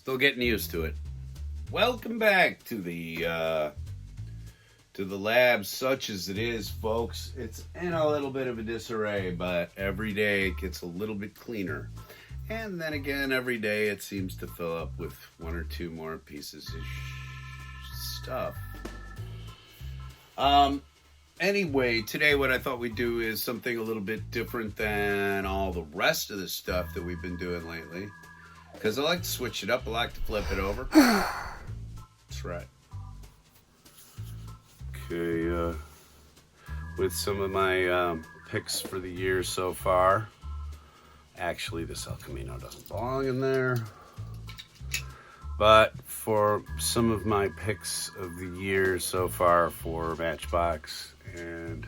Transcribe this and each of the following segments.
Still getting used to it. Welcome back to the lab, such as it is, folks. It's in a little bit of a disarray, but every day it gets a little bit cleaner. And then again, every day it seems to fill up with one or two more pieces of stuff. Anyway, today what I thought we'd do is something a little bit different than all the rest of the stuff that we've been doing lately. Because I like to switch it up. I like to flip it over. That's right. Okay, with some of my picks for the year so far. Actually, this El Camino doesn't belong in there. But for some of my picks of the year so far for Matchbox and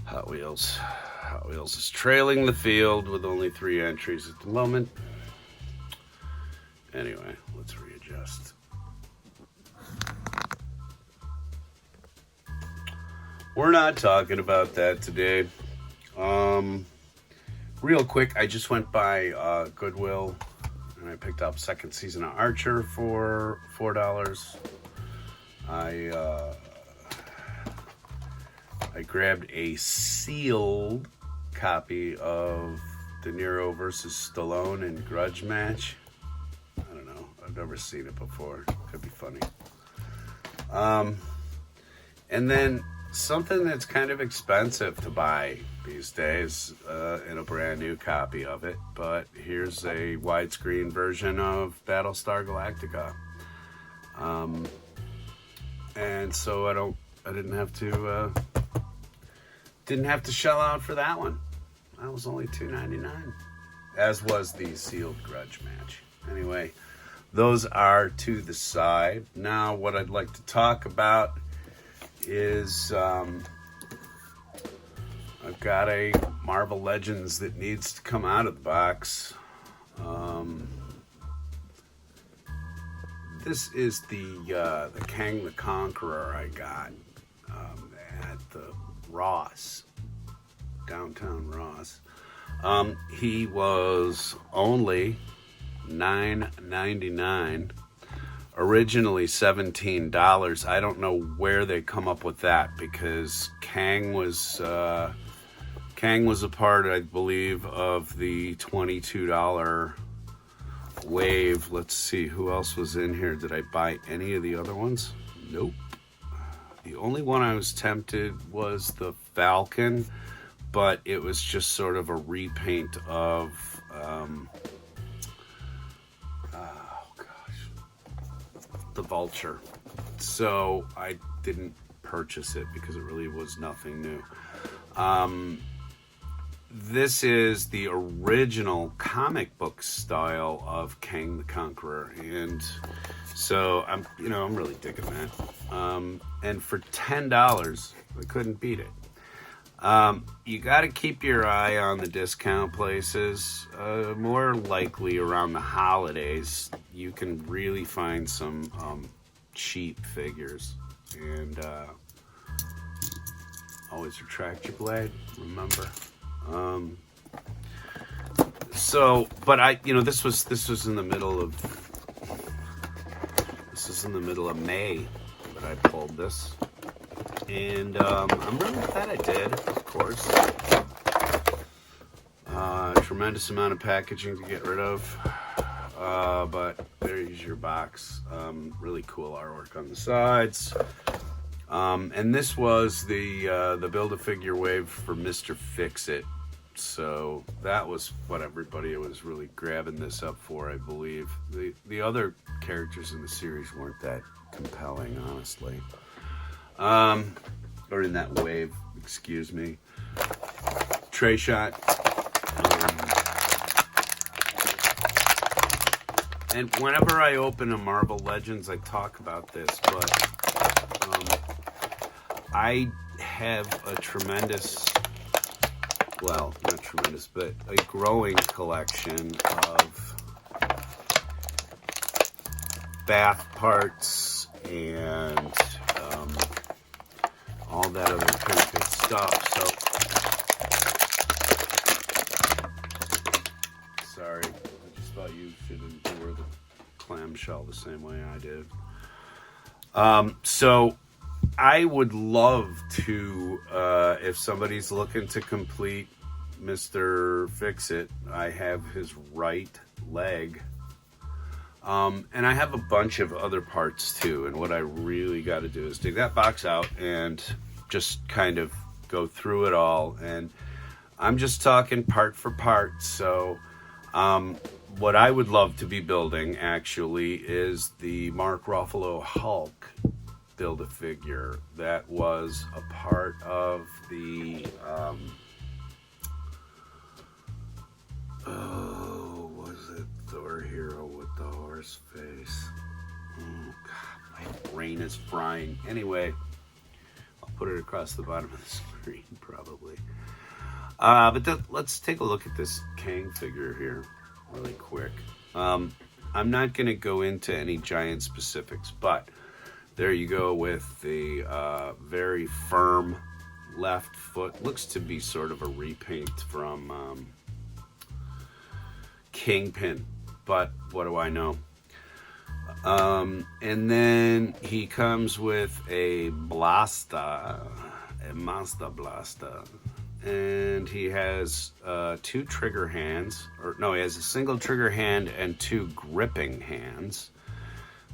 Hot Wheels. Hot Wheels is trailing the field with only 3 entries at the moment. Anyway, let's readjust. We're not talking about that today. Real quick, I just went by Goodwill and I picked up second season of Archer for $4. I grabbed a sealed copy of De Niro versus Stallone in Grudge Match. I don't know. I've never seen it before. Could be funny. And then something that's kind of expensive to buy these days in a brand new copy of it. But here's a widescreen version of Battlestar Galactica. And so I didn't have to shell out for that one. That was only $2.99, as was the sealed Grudge Match. Anyway, those are to the side. Now, what I'd like to talk about is I've got a Marvel Legends that needs to come out of the box. This is the Kang the Conqueror I got at the Ross, downtown Ross. He was only $9.99. Originally $17. I don't know where they come up with that because Kang was a part, I believe, of the $22 wave. Let's see who else was in here. Did I buy any of the other ones? Nope. The only one I was tempted was the Falcon, but it was just sort of a repaint of the Vulture. So I didn't purchase it because it really was nothing new. This is the original comic book style of Kang the Conqueror, and so I'm really digging that. And for $10, I couldn't beat it. You got to keep your eye on the discount places. More likely around the holidays, you can really find some cheap figures. And always retract your blade, remember. But this was in the middle of May that I pulled this. And I'm really glad I did, of course. Tremendous amount of packaging to get rid of. But there's your box. Really cool artwork on the sides. And this was the Build-A-Figure wave for Mr. Fix-It. So that was what everybody was really grabbing this up for, I believe. The other characters in the series weren't that compelling, honestly. Or in that wave, excuse me. Tray shot. And whenever I open a Marvel Legends, I talk about this, but I have a a growing collection of bath parts and all that other kind of good stuff. So, sorry, I just thought you You didn't wear the clamshell the same way I did. So I would love to, if somebody's looking to complete Mr. Fix-It, I have his right leg. And I have a bunch of other parts too. And what I really got to do is dig that box out and just kind of go through it all. And I'm just talking part for part. So what I would love to be building actually is the Mark Ruffalo Hulk Build-A-Figure that was a part of the was it Thor Hero with the horse face? Oh god, my brain is frying. Anyway, I'll put it across the bottom of the screen probably. Let's take a look at this Kang figure here really quick. I'm not going to go into any giant specifics, but there you go with the very firm left foot. Looks to be sort of a repaint from Kingpin, but what do I know? And then he comes with a Master Blaster. And he has two trigger hands, he has a single trigger hand and two gripping hands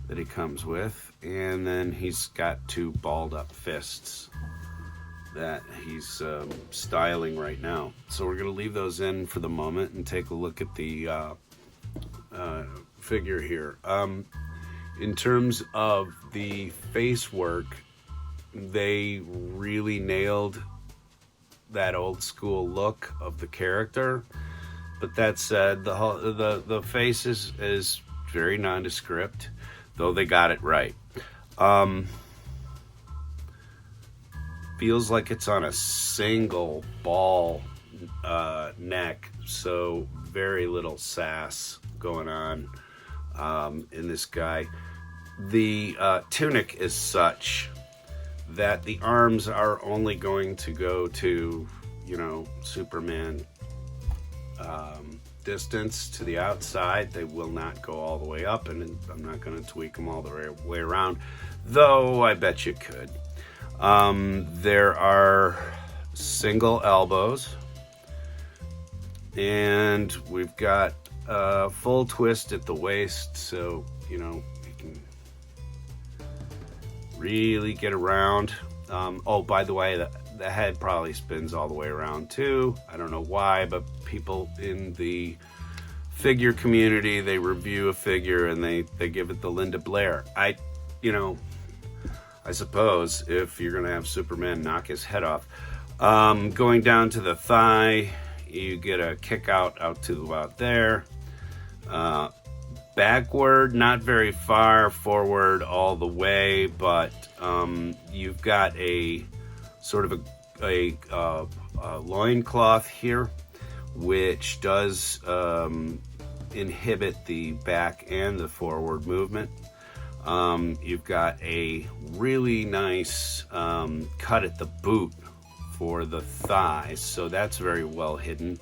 that he comes with. And then he's got two balled up fists that he's styling right now. So we're going to leave those in for the moment and take a look at the figure here. In terms of the face work, they really nailed that old school look of the character. But that said, the face is very nondescript, though they got it right. Feels like it's on a single ball neck, so very little sass going on in this guy. The tunic is such that the arms are only going to go to, Superman distance to the outside. They will not go all the way up, and I'm not going to tweak them all the way around, though I bet you could. There are single elbows, and we've got a full twist at the waist, so, you can really get around. By the way, the head probably spins all the way around too. I don't know why, but people in the figure community, they review a figure and they give it the Linda Blair. I suppose if you're going to have Superman knock his head off. Going down to the thigh, you get a kick out to about there. Backward, not very far, forward all the way, but you've got a sort of a loincloth here, which does inhibit the back and the forward movement. You've got a really nice cut at the boot for the thighs, so that's very well hidden.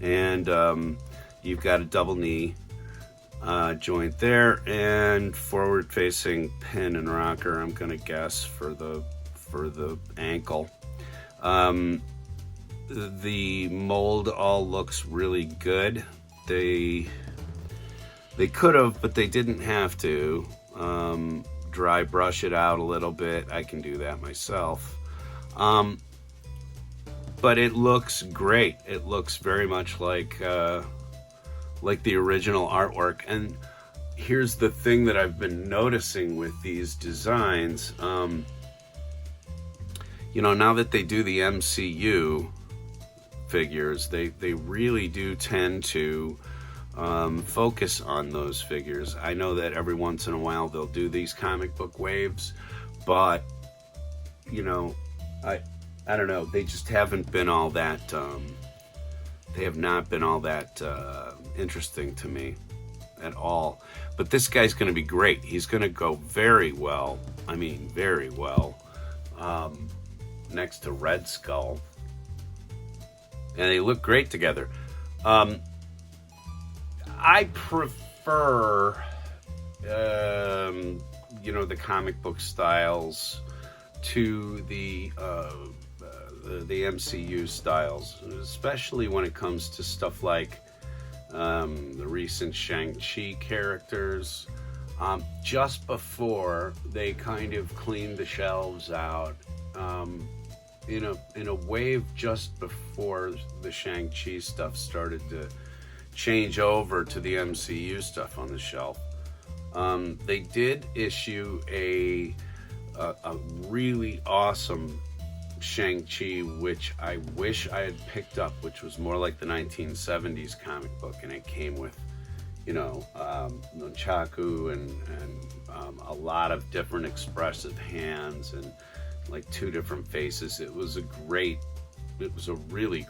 And you've got a double knee joint there, and forward facing pin and rocker, I'm gonna guess, for the ankle. The mold all looks really good. They could have, but they didn't have to. Dry brush it out a little bit. I can do that myself. But it looks great. It looks very much like the original artwork. And here's the thing that I've been noticing with these designs. Now that they do the MCU figures, they really do tend to focus on those figures. I know that every once in a while they'll do these comic book waves, but I don't know, they just haven't been all that they have not been all that interesting to me at all. But this guy's going to be great. He's going to go very well, very well, next to Red Skull, and they look great together. I prefer, the comic book styles to the MCU styles, especially when it comes to stuff like the recent Shang-Chi characters. Just before they kind of cleaned the shelves out, in a wave just before the Shang-Chi stuff started to change over to the MCU stuff on the shelf, they did issue a really awesome Shang-Chi, which I wish I had picked up, which was more like the 1970s comic book, and it came with, nunchaku and a lot of different expressive hands and like two different faces. It was a really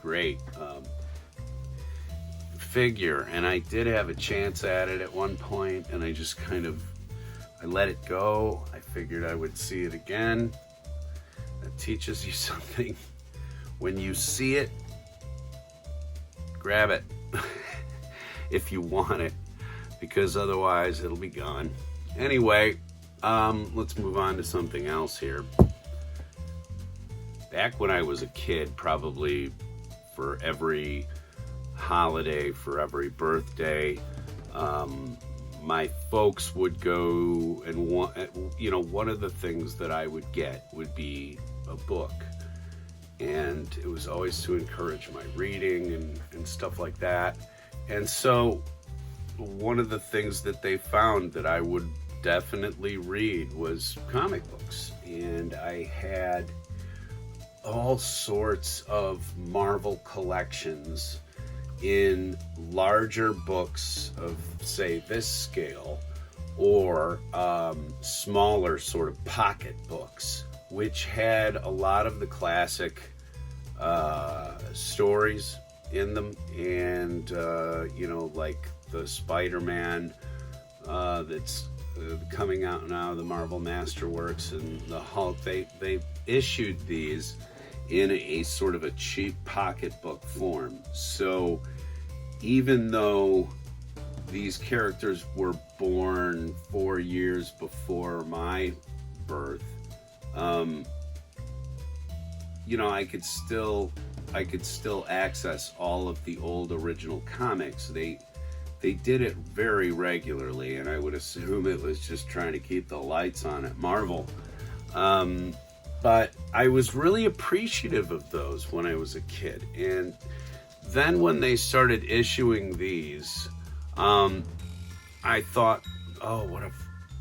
great figure, and I did have a chance at it at one point, and I just I let it go. I figured I would see it again. That teaches you something. When you see it, grab it if you want it, because otherwise it'll be gone. Anyway, let's move on to something else here. Back when I was a kid, probably for every holiday, for every birthday, my folks would go and one of the things that I would get would be a book, and it was always to encourage my reading and stuff like that. And so one of the things that they found that I would definitely read was comic books, and I had all sorts of Marvel collections in larger books of, say, this scale, or smaller sort of pocket books, which had a lot of the classic stories in them, and like the Spider-Man that's coming out now, the Marvel Masterworks, and the Hulk. They issued these in a sort of a cheap pocketbook form. So even though these characters were born 4 years before my birth, I could still access all of the old original comics. They did it very regularly, and I would assume it was just trying to keep the lights on at Marvel. But I was really appreciative of those when I was a kid. And then when they started issuing these, I thought, oh, what a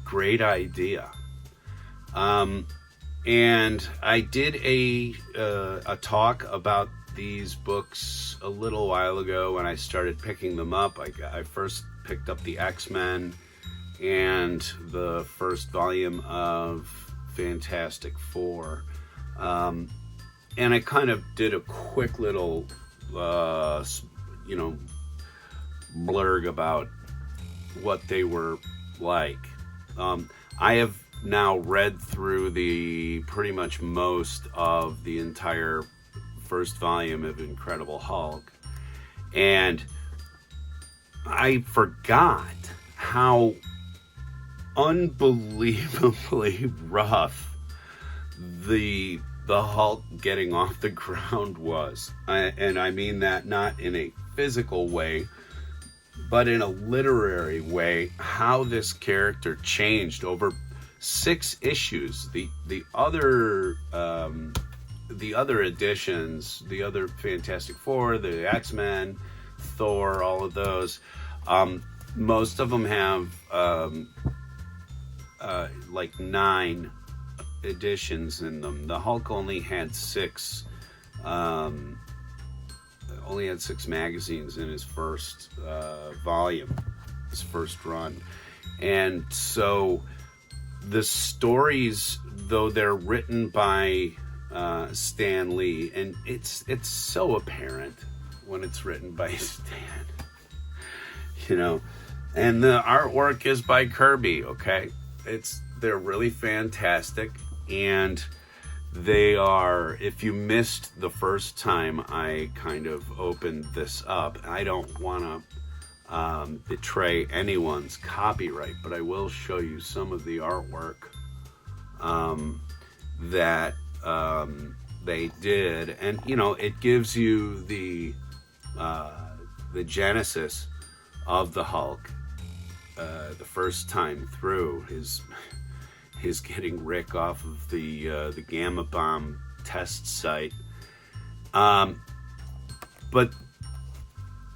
great idea. And I did a talk about these books a little while ago when I started picking them up. I first picked up the X-Men and the first volume of Fantastic Four, and I kind of did a quick little blurb about what they were like. I have now read through the pretty much most of the entire first volume of Incredible Hulk, and I forgot how unbelievably rough the Hulk getting off the ground was. And I mean that not in a physical way, but in a literary way, how this character changed over 6 issues. The other editions, the other Fantastic Four, the X-Men, Thor, all of those, most of them have like 9 editions in them. The Hulk only had 6 magazines in his first volume, his first run. And so the stories, though they're written by Stan Lee, and it's so apparent when it's written by Stan, and the artwork is by Kirby. Okay, they're really fantastic, and they are, if you missed the first time I kind of opened this up, I don't want to betray anyone's copyright, but I will show you some of the artwork that they did, and it gives you the genesis of the Hulk. The first time through, his getting Rick off of the gamma bomb test site, but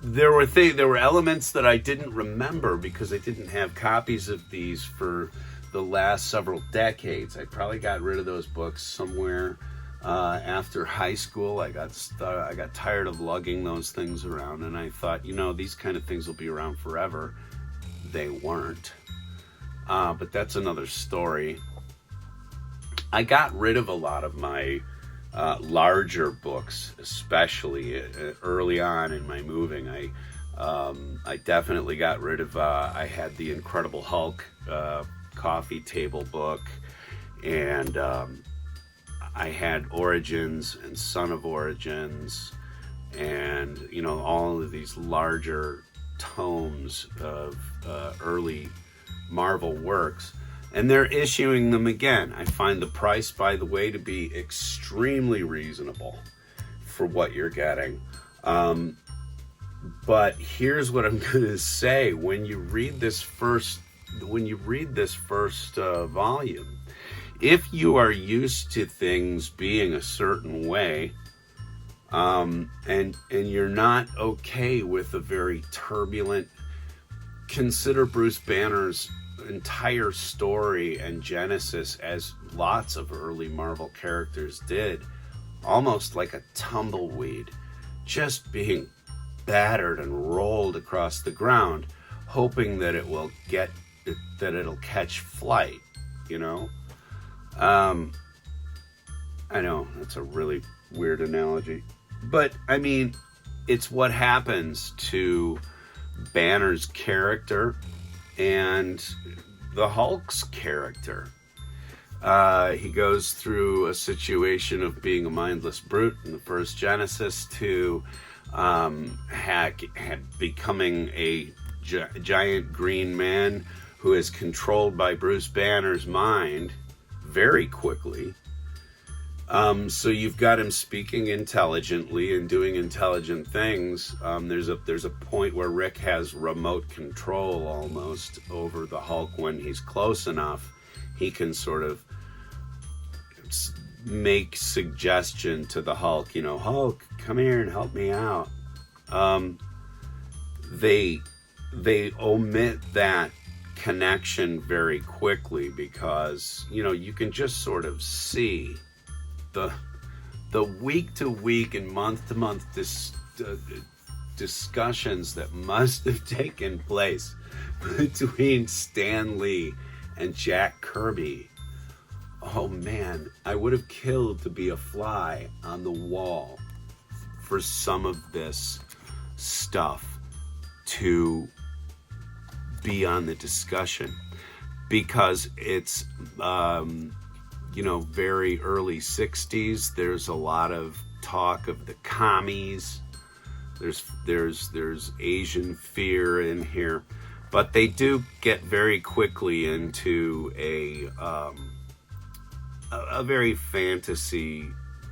there were elements that I didn't remember because I didn't have copies of these for the last several decades. I probably got rid of those books somewhere after high school. I got tired of lugging those things around, and I thought, these kind of things will be around forever. They weren't, but that's another story. I got rid of a lot of my larger books, especially early on in my moving. I definitely got rid of. I had the Incredible Hulk coffee table book, and I had Origins and Son of Origins, and all of these larger tomes of early Marvel works. And they're issuing them again. I find the price, by the way, to be extremely reasonable for what you're getting. But here's what I'm going to say: when you read this first volume, if you are used to things being a certain way, and you're not okay with a very turbulent, consider Bruce Banner's entire story and genesis, as lots of early Marvel characters did, almost like a tumbleweed, just being battered and rolled across the ground, hoping that it'll catch flight. I know that's a really weird analogy, but I mean, it's what happens to Banner's character and the Hulk's character. He goes through a situation of being a mindless brute in the first Genesis to becoming a giant green man who is controlled by Bruce Banner's mind very quickly. So you've got him speaking intelligently and doing intelligent things. There's a point where Rick has remote control almost over the Hulk. When he's close enough, he can sort of make suggestion to the Hulk, Hulk, come here and help me out. They omit that connection very quickly because you can just sort of see the week to week and month to month discussions that must have taken place between Stan Lee and Jack Kirby. Oh man, I would have killed to be a fly on the wall for some of this stuff to be on the discussion, because it's very early 60s. There's a lot of talk of the commies. There's Asian fear in here, but they do get very quickly into a very fantasy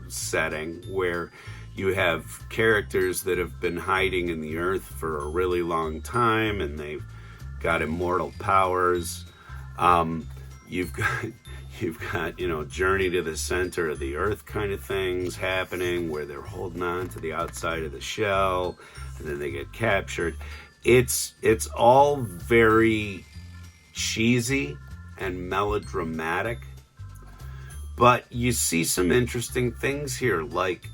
setting where you have characters that have been hiding in the earth for a really long time, and they've got immortal powers. You've got Journey to the Center of the Earth kind of things happening where they're holding on to the outside of the shell and then they get captured. It's all very cheesy and melodramatic, but you see some interesting things here, like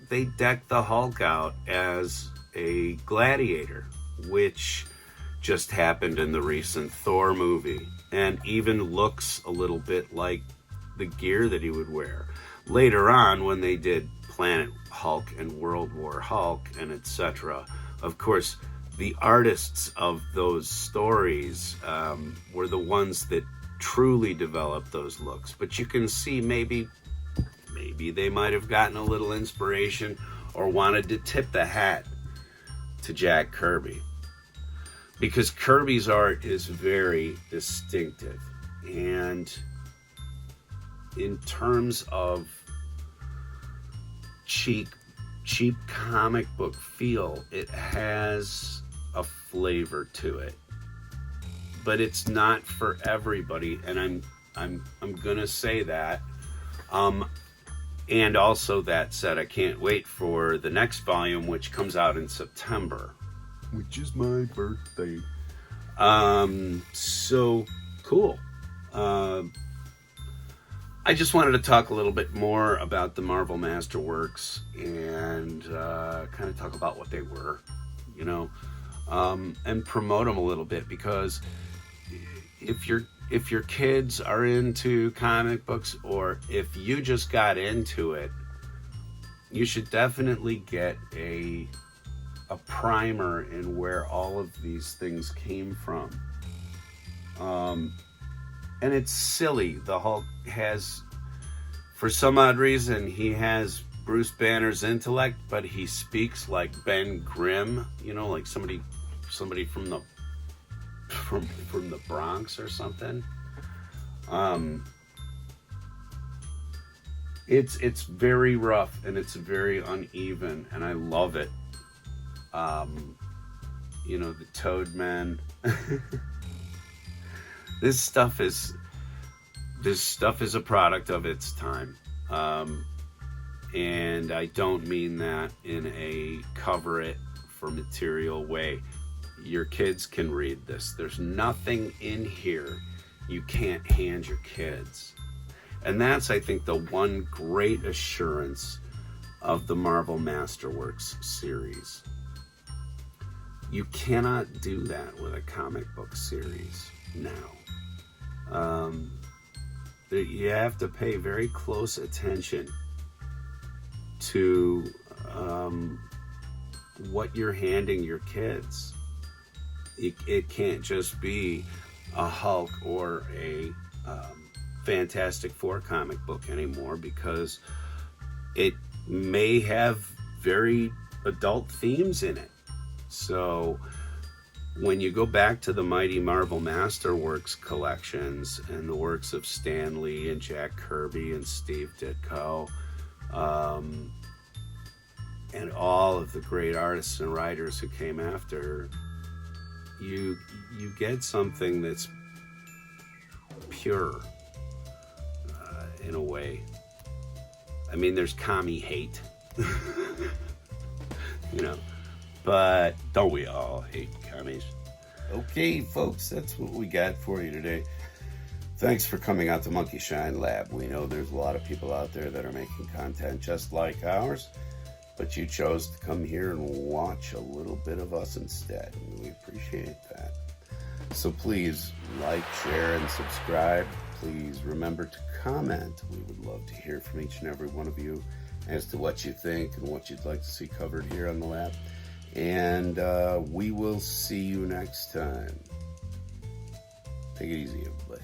they deck the Hulk out as a gladiator, which just happened in the recent Thor movie, and even looks a little bit like the gear that he would wear. Later on, when they did Planet Hulk and World War Hulk and etc., of course, the artists of those stories were the ones that truly developed those looks. But you can see maybe they might have gotten a little inspiration or wanted to tip the hat to Jack Kirby. because Kirby's art is very distinctive, and in terms of cheap comic book feel, it has a flavor to it, but it's not for everybody, and I'm gonna say that. And also, that said, I can't wait for the next volume, which comes out in September, which is my birthday. So cool. I just wanted to talk a little bit more about the Marvel Masterworks and kind of talk about what they were, you know, and promote them a little bit, because if your kids are into comic books, or if you just got into it, you should definitely get a primer in where all of these things came from. And it's silly. The Hulk has, for some odd reason, he has Bruce Banner's intellect, but he speaks like Ben Grimm, you know, like somebody from the Bronx or something. It's very rough, and it's very uneven, and I love it. You know, the Toadmen. This stuff is a product of its time. And I don't mean that in a cover it for material way. Your kids can read this. There's nothing in here you can't hand your kids. And that's, I think, the one great assurance of the Marvel Masterworks series. You cannot do that with a comic book series now. You have to pay very close attention to what you're handing your kids. It can't just be a Hulk or a Fantastic Four comic book anymore, because it may have very adult themes in it. So when you go back to the Mighty Marvel Masterworks collections and the works of Stan Lee and Jack Kirby and Steve Ditko, and all of the great artists and writers who came after, you get something that's pure, in a way. I mean, there's commie hate, you know, but don't we all hate commies? Okay, folks, that's what we got for you today. Thanks for coming out to Monkey Shine Lab. We know there's a lot of people out there that are making content just like ours, but you chose to come here and watch a little bit of us instead, and we appreciate that. So please like, share, and subscribe. Please remember to comment. We would love to hear from each and every one of you as to what you think and what you'd like to see covered here on the lab. And we will see you next time. Take it easy, everybody.